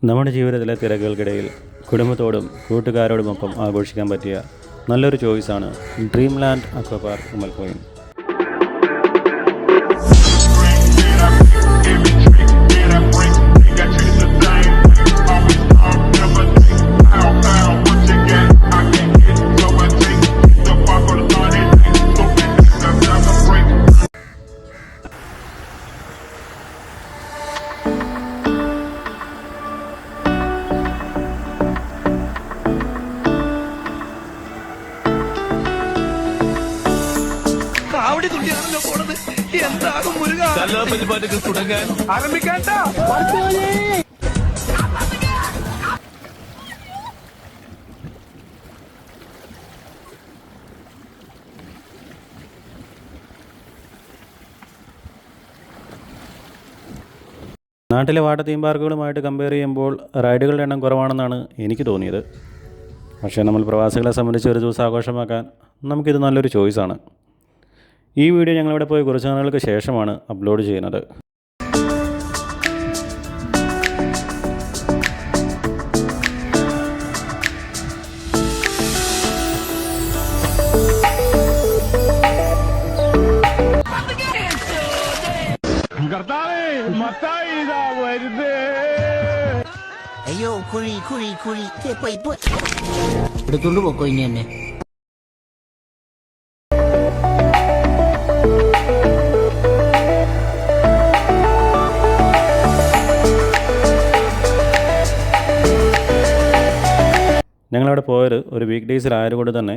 നമ്മുടെ ജീവിതത്തിലെ തിരക്കുകൾക്കിടയിൽ കുടുംബത്തോടും കൂട്ടുകാരോടുമൊപ്പം ആഘോഷിക്കാൻ പറ്റിയ നല്ലൊരു ചോയ്സാണ് ഡ്രീം ലാൻഡ് അക്വ പാർക്ക് ഉമ്മൽക്കോയും. പരിപാടികൾ തുടങ്ങാൻ ആരംഭിക്കാൻ. നാട്ടിലെ വാട്ടർ തീം പാർക്കുകളുമായിട്ട് കമ്പയർ ചെയ്യുമ്പോൾ റൈഡുകളുടെ എണ്ണം കുറവാണെന്നാണ് എനിക്ക് തോന്നിയത്. പക്ഷേ നമ്മൾ പ്രവാസികളെ സംബന്ധിച്ച് ഒരു ദിവസം ആഘോഷമാക്കാൻ നമുക്കിത് നല്ലൊരു ചോയ്സാണ്. ഈ വീഡിയോ ഞങ്ങളിവിടെ പോയി കുറച്ച് നാളുകൾക്ക് ശേഷമാണ് അപ്ലോഡ് ചെയ്യുന്നത്. അയ്യോ കുഴി കുഴി കുഴി എടുത്തോണ്ട് പോക്കോ ഇനി എന്നെ. ഞങ്ങളവിടെ പോയത് ഒരു വീക്ക് ഡേയ്സിലായതുകൊണ്ട് തന്നെ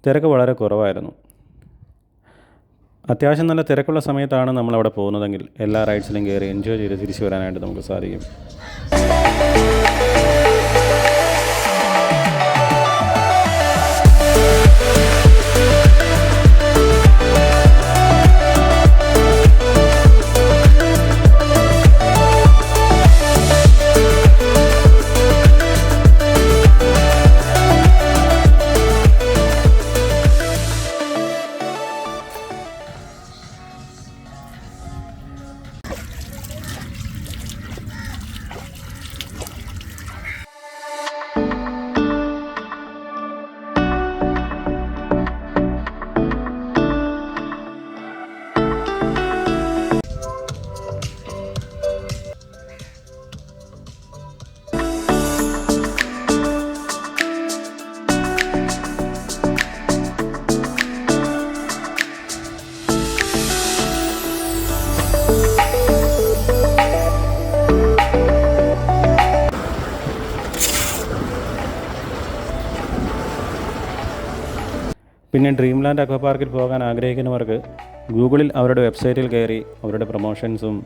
തിരക്ക് വളരെ കുറവായിരുന്നു. അത്യാവശ്യം നല്ല തിരക്കുള്ള സമയത്താണ് നമ്മളവിടെ പോകുന്നതെങ്കിൽ എല്ലാ റൈഡ്സിലും കയറി എൻജോയ് ചെയ്ത് തിരിച്ചു വരാനായിട്ട് നമുക്ക് സാധിക്കും. പിന്നെ ഡ്രീം ലാൻഡ് അക്വ പാർക്കിൽ പോകാൻ ആഗ്രഹിക്കുന്നവർക്ക് ഗൂഗിളിൽ അവരുടെ വെബ്സൈറ്റിൽ കയറി അവരുടെ പ്രൊമോഷൻസും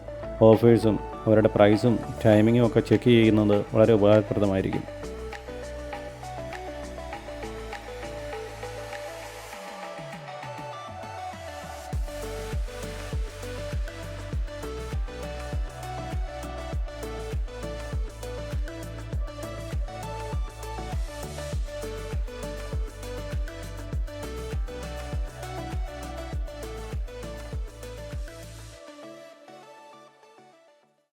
ഓഫേഴ്സും അവരുടെ പ്രൈസും ടൈമിങ്ങും ഒക്കെ ചെക്ക് ചെയ്യുന്നത് വളരെ ഉപകാരപ്രദമായിരിക്കും.